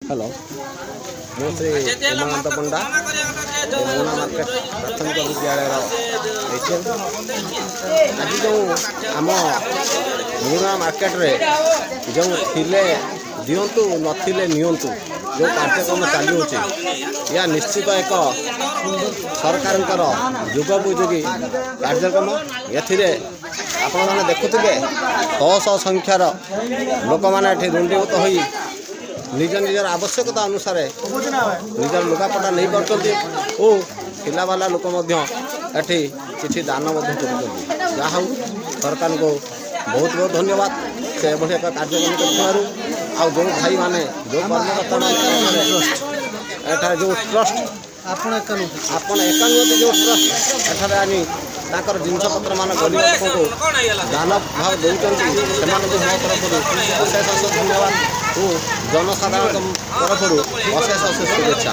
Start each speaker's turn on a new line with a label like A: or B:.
A: Hello मो श्री उमाकांत पंडा Yamuna market प्राथमिक विद्यालय आज जो आम यमुना मार्केट रे जो थिले दिंतु नथिले नियंतु जो कार्यक्रम चालू या निश्चित एक सरकार युगोपयोगी कार्यक्रम एथिरे आपण मैंने देखुवे शह शह संख्यार लोक मैंने रुंडीभूत हो निज निजर आवश्यकता अनुसार निजर लुगापटा नहीं पार्टी और ठेलावाला लोक कि दान जहाँ सरकार को बहुत बहुत धन्यवाद से एक कार्यक्रम कर जो भाई माने जो कर्मकर्ता जो ट्रस्ट आपण एकांगति जो ट्रस्ट एठार आनी ताकर जिनपतर मान गरीब लोक को दान भाव दौरान से मो तरफ अशेष अशेष धन्यवाद और जनसाधारण तरफ अशेष अशेष शुभेच्छा।